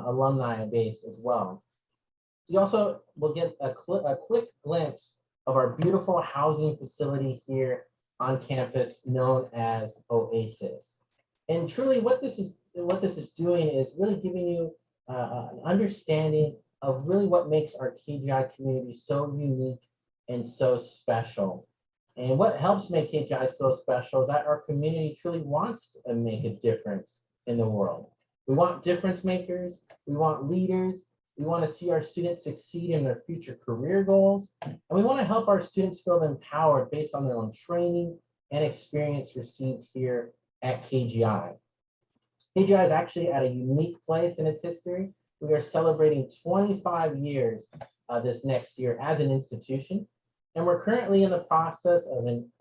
alumni base as well. You also will get a quick glimpse of our beautiful housing facility here on campus known as Oasis. And truly what this is doing is really giving you an understanding of really what makes our KGI community so unique and so special. And what helps make KGI so special is that our community truly wants to make a difference in the world. We want difference makers, we want leaders, we want to see our students succeed in their future career goals, and we want to help our students feel empowered based on their own training and experience received here at KGI. KGI is actually at a unique place in its history. We are celebrating 25 years this next year as an institution, and we're currently in the process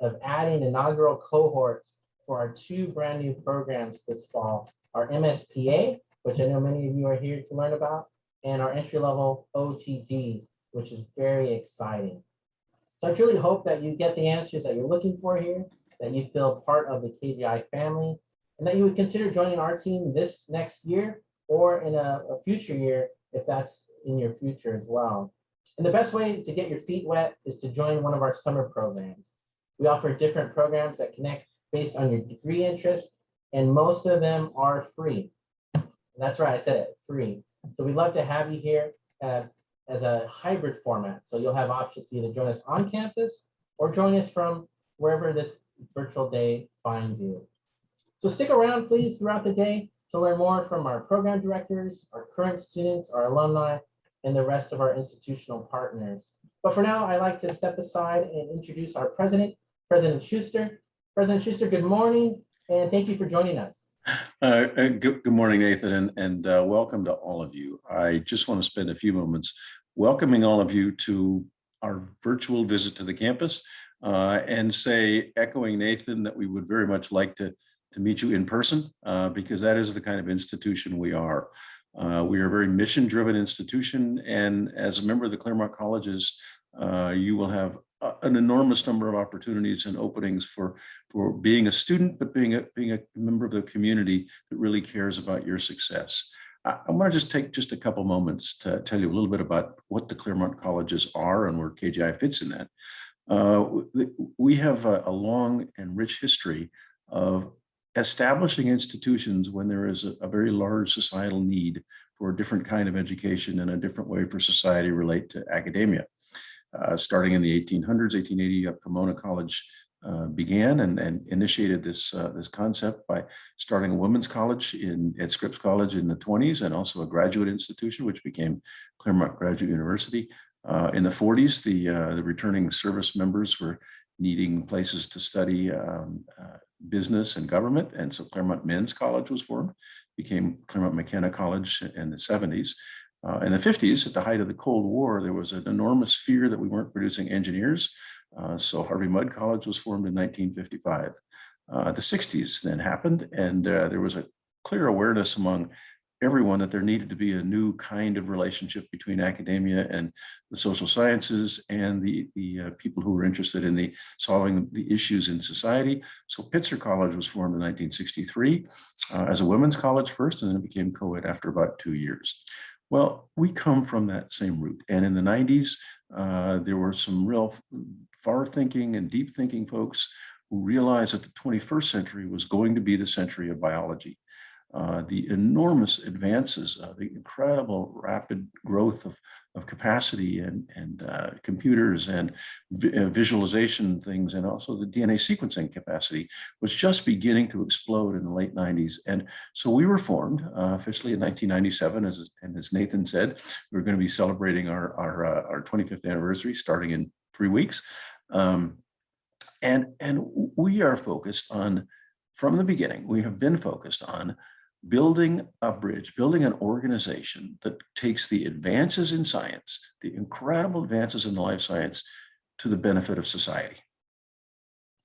of adding inaugural cohorts for our 2 brand new programs this fall, our MSPA, which I know many of you are here to learn about, and our entry-level OTD, which is very exciting. So I truly hope that you get the answers that you're looking for here, that you feel part of the KGI family, and that you would consider joining our team this next year or in a future year if that's in your future as well. And the best way to get your feet wet is to join one of our summer programs. We offer different programs that connect based on your degree interest, and most of them are free. That's right, I said it, free. So we'd love to have you here as a hybrid format. So you'll have options to either join us on campus or join us from wherever this virtual day finds you. So stick around, please, throughout the day to learn more from our program directors, our current students, our alumni, and the rest of our institutional partners. But for now, I'd like to step aside and introduce our president, President Schuster. President Schuster, good morning, and thank you for joining us. Good morning, Nathan, and welcome to all of you. I just want to spend a few moments welcoming all of you to our virtual visit to the campus and say, echoing Nathan, that we would very much like to meet you in person because that is the kind of institution we are. We are a very mission-driven institution, and as a member of the Claremont Colleges, you will have an enormous number of opportunities and openings for being a student, but being a member of the community that really cares about your success. I want to just take a couple moments to tell you a little bit about what the Claremont Colleges are and where KGI fits in that. We have a long and rich history of establishing institutions when there is a very large societal need for a different kind of education and a different way for society to relate to academia. Starting in the 1800s, 1880, Pomona College began and initiated this concept by starting a women's college at Scripps College in the 20s, and also a graduate institution, which became Claremont Graduate University. In the 40s, the returning service members were needing places to study business and government, and so Claremont Men's College was formed, became Claremont McKenna College in the 70s. In the 50s, at the height of the Cold War, there was an enormous fear that we weren't producing engineers. So Harvey Mudd College was formed in 1955. The 60s then happened, and there was a clear awareness among everyone that there needed to be a new kind of relationship between academia and the social sciences and the people who were interested in solving the issues in society. So Pitzer College was formed in 1963 as a women's college first, and then it became co-ed after about 2 years. Well, we come from that same root. And in the 90s, there were some real far-thinking and deep-thinking folks who realized that the 21st century was going to be the century of biology. The enormous advances, the incredible rapid growth of capacity and computers and visualization things, and also the DNA sequencing capacity was just beginning to explode in the late 90s. And so we were formed officially in 1997, as Nathan said. We're going to be celebrating our 25th anniversary starting in 3 weeks. And we are focused on, from the beginning, we have been focused on building a bridge, building an organization that takes the advances in science, the incredible advances in the life science, to the benefit of society.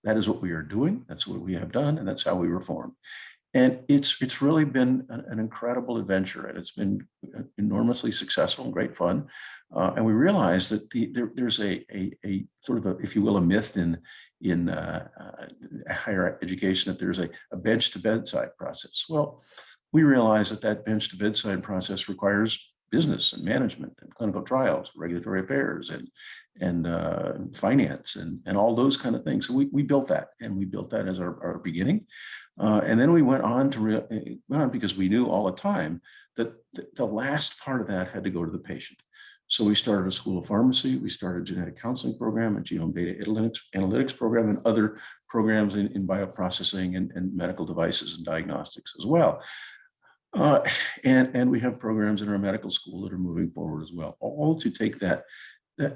That is what we are doing. That's what we have done, and that's how we were formed. And it's really been an incredible adventure, and it's been enormously successful and great fun. And we realized that there's a sort of if you will, a myth in higher education, that there's a bench to bedside process. Well, we realized that that bench to bedside process requires business and management and clinical trials, regulatory affairs, and finance and all those kind of things. So we built that, and we built that as our beginning. And then we went on because we knew all the time that the last part of that had to go to the patient. So we started a school of pharmacy, we started a genetic counseling program, a genome data analytics program, and other programs in bioprocessing and medical devices and diagnostics as well. And we have programs in our medical school that are moving forward as well, all to take that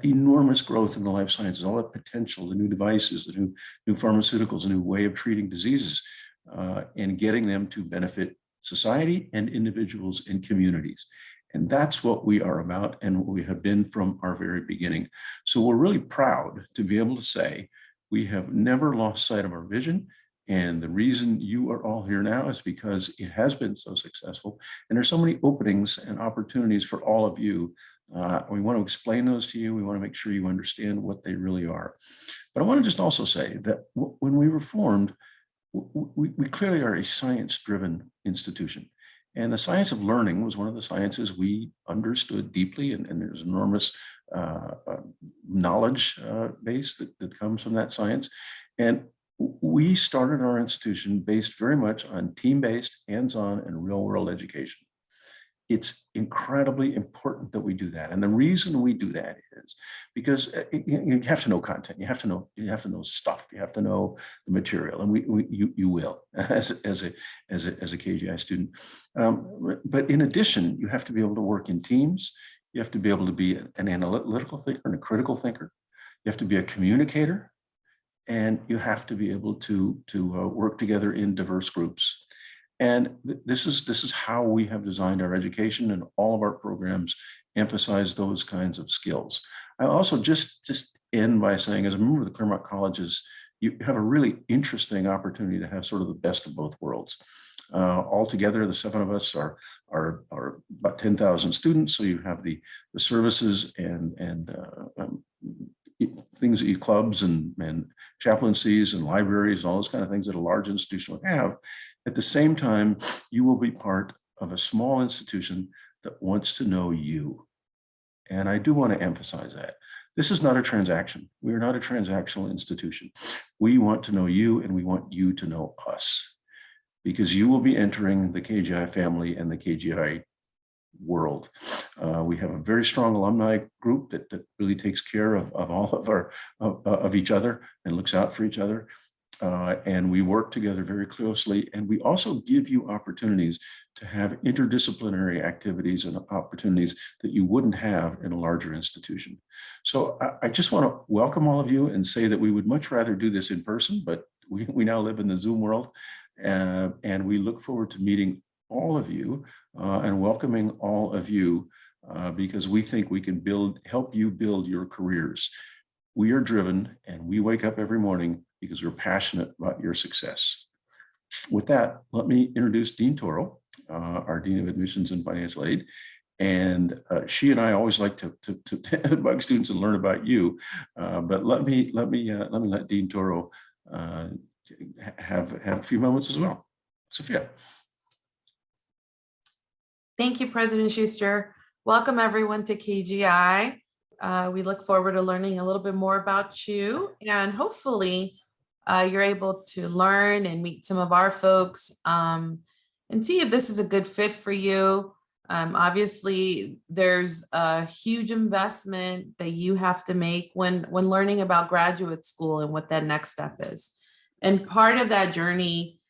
enormous growth in the life sciences, all that potential, the new devices, the new pharmaceuticals, a new way of treating diseases, and getting them to benefit society and individuals and communities. And that's what we are about and what we have been from our very beginning. So we're really proud to be able to say we have never lost sight of our vision. And the reason you are all here now is because it has been so successful. And there's so many openings and opportunities for all of you. We want to explain those to you. We want to make sure you understand what they really are. But I want to just also say that when we were formed, we clearly are a science-driven institution. And the science of learning was one of the sciences we understood deeply, and there's enormous knowledge base that comes from that science. And we started our institution based very much on team-based, hands-on, and real-world education. It's incredibly important that we do that. And the reason we do that is because you have to know content, you have to know stuff, you have to know the material, and you will as a KGI student. But in addition, you have to be able to work in teams. You have to be able to be an analytical thinker and a critical thinker. You have to be a communicator, and you have to be able to work together in diverse groups. And this is how we have designed our education, and all of our programs emphasize those kinds of skills. I also just end by saying, as a member of the Claremont Colleges, you have a really interesting opportunity to have sort of the best of both worlds. Altogether, the 7 of us are about 10,000 students. So you have the services and things, clubs and chaplaincies and libraries, all those kind of things that a large institution would have. At the same time, you will be part of a small institution that wants to know you. And I do want to emphasize that. This is not a transaction. We are not a transactional institution. We want to know you, and we want you to know us, because you will be entering the KGI family and the KGI world. We have a very strong alumni group that really takes care of all of each other and looks out for each other. And we work together very closely. And we also give you opportunities to have interdisciplinary activities and opportunities that you wouldn't have in a larger institution. So I just want to welcome all of you and say that we would much rather do this in person, but we now live in the Zoom world. And we look forward to meeting all of you and welcoming all of you because we think we can help you build your careers. We are driven, and we wake up every morning because we're passionate about your success. With that, let me introduce Dean Toro, our Dean of Admissions and Financial Aid. And she and I always like to bug students and learn about you. But let me let Dean Toro have a few moments as well. Sophia. Thank you, President Schuster. Welcome everyone to KGI. We look forward to learning a little bit more about you, and hopefully you're able to learn and meet some of our folks and see if this is a good fit for you. Obviously, there's a huge investment that you have to make when learning about graduate school and what that next step is. And part of that journey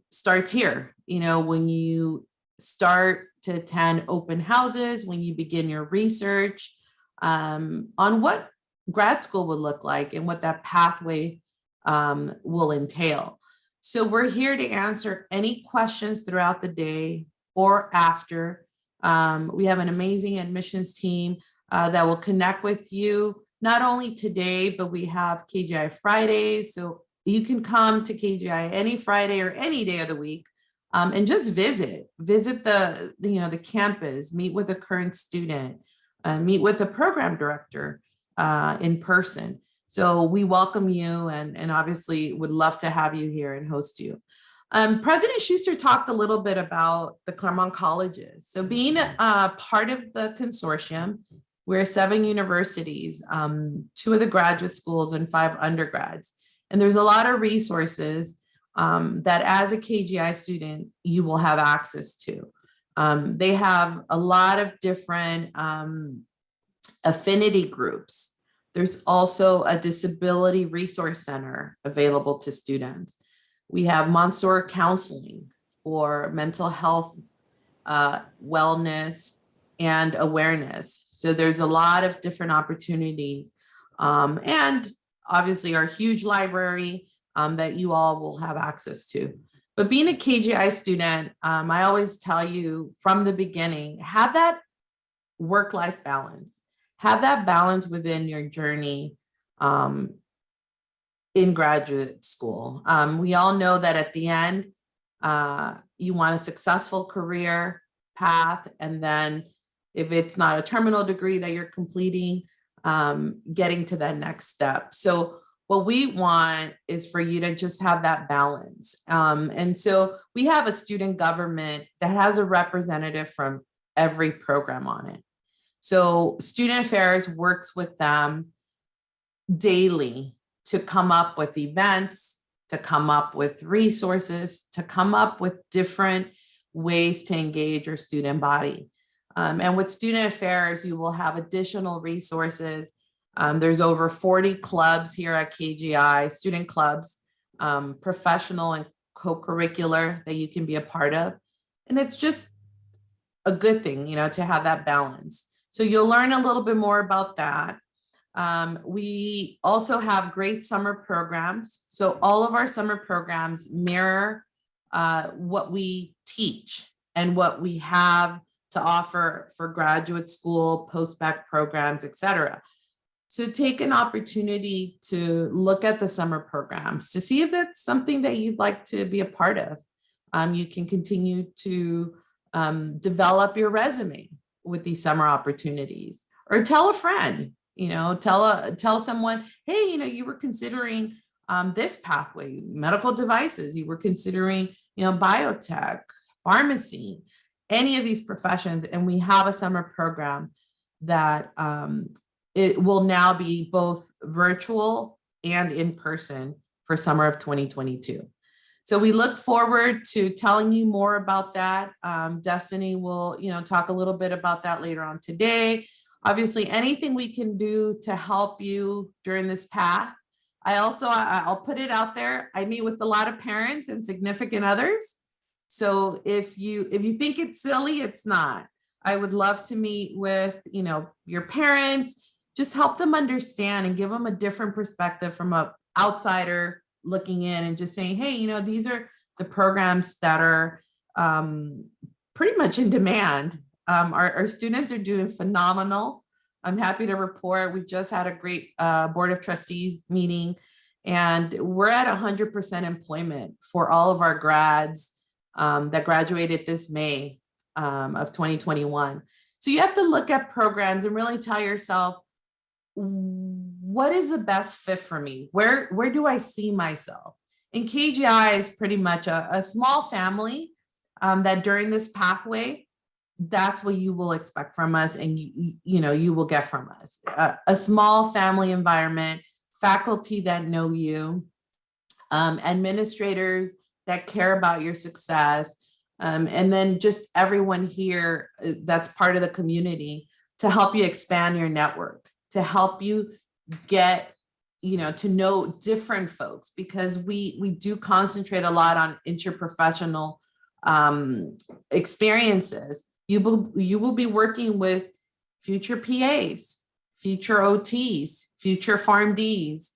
starts here, when you start to attend open houses, when you begin your research on what grad school would look like and what that pathway will entail. So we're here to answer any questions throughout the day or after. We have an amazing admissions team that will connect with you, not only today, but we have KGI Fridays. So you can come to KGI any Friday or any day of the week and just visit the campus, meet with a current student, meet with the program director in person. So we welcome you and obviously would love to have you here and host you. President Schuster talked a little bit about the Claremont colleges. So being part of the consortium, we're 7 universities, 2 of the graduate schools and 5 undergrads. And there's a lot of resources that as a KGI student, you will have access to. They have a lot of different affinity groups. There's also a disability resource center available to students. We have Montessori counseling for mental health, wellness, and awareness. So there's a lot of different opportunities. And obviously our huge library that you all will have access to. But being a KGI student, I always tell you from the beginning, have that work-life balance. Have that balance within your journey in graduate school. We all know that at the end, you want a successful career path. And then if it's not a terminal degree that you're completing, getting to that next step. So what we want is for you to just have that balance. And so we have a student government that has a representative from every program on it. So Student Affairs works with them daily to come up with events, to come up with resources, to come up with different ways to engage your student body. And with Student Affairs, you will have additional resources. There's over 40 clubs here at KGI, student clubs, professional and co-curricular that you can be a part of. And it's just a good thing, to have that balance. So you'll learn a little bit more about that. We also have great summer programs. So all of our summer programs mirror what we teach and what we have to offer for graduate school, post-bac programs, et cetera. So take an opportunity to look at the summer programs to see if that's something that you'd like to be a part of. You can continue to develop your resume with these summer opportunities, or tell a friend, tell someone, hey, you were considering this pathway, medical devices, you were considering, biotech, pharmacy, any of these professions. And we have a summer program that it will now be both virtual and in person for summer of 2022. So we look forward to telling you more about that. Destiny will, talk a little bit about that later on today. Obviously, anything we can do to help you during this path. I'll put it out there. I meet with a lot of parents and significant others. So if you think it's silly, it's not. I would love to meet with, your parents, just help them understand and give them a different perspective from an outsider looking in and just saying, hey, these are the programs that are pretty much in demand. Our students are doing phenomenal. I'm happy to report we just had a great Board of Trustees meeting, and we're at 100% employment for all of our grads that graduated this May of 2021. So you have to look at programs and really tell yourself, what is the best fit for me? Where do I see myself? And KGI is pretty much a small family that during this pathway, that's what you will expect from us, and you will get from us. A small family environment, faculty that know you, administrators that care about your success, and then just everyone here that's part of the community to help you expand your network, to help you get, to know different folks, because we do concentrate a lot on interprofessional experiences. You will be working with future PAs, future OTs, future PharmDs,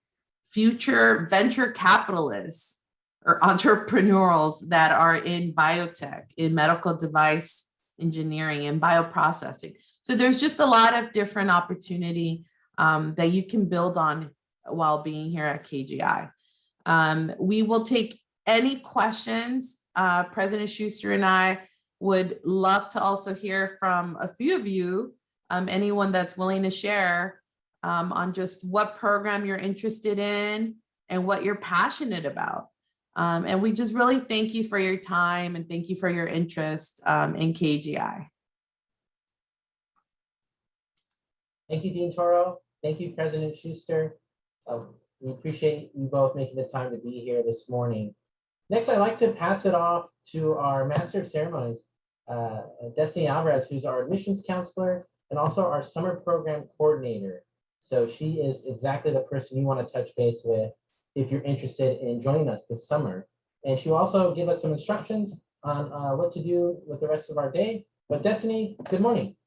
future venture capitalists or entrepreneurs that are in biotech, in medical device engineering, and bioprocessing. So there's just a lot of different opportunity that you can build on while being here at KGI. We will take any questions. President Schuster and I would love to also hear from a few of you, anyone that's willing to share on just what program you're interested in and what you're passionate about. And we just really thank you for your time and thank you for your interest in KGI. Thank you, Dean Toro. Thank you, President Schuster. We appreciate you both making the time to be here this morning. Next, I'd like to pass it off to our Master of Ceremonies, Destiny Alvarez, who's our admissions counselor and also our summer program coordinator. So she is exactly the person you want to touch base with if you're interested in joining us this summer. And she will also give us some instructions on what to do with the rest of our day. But Destiny, good morning.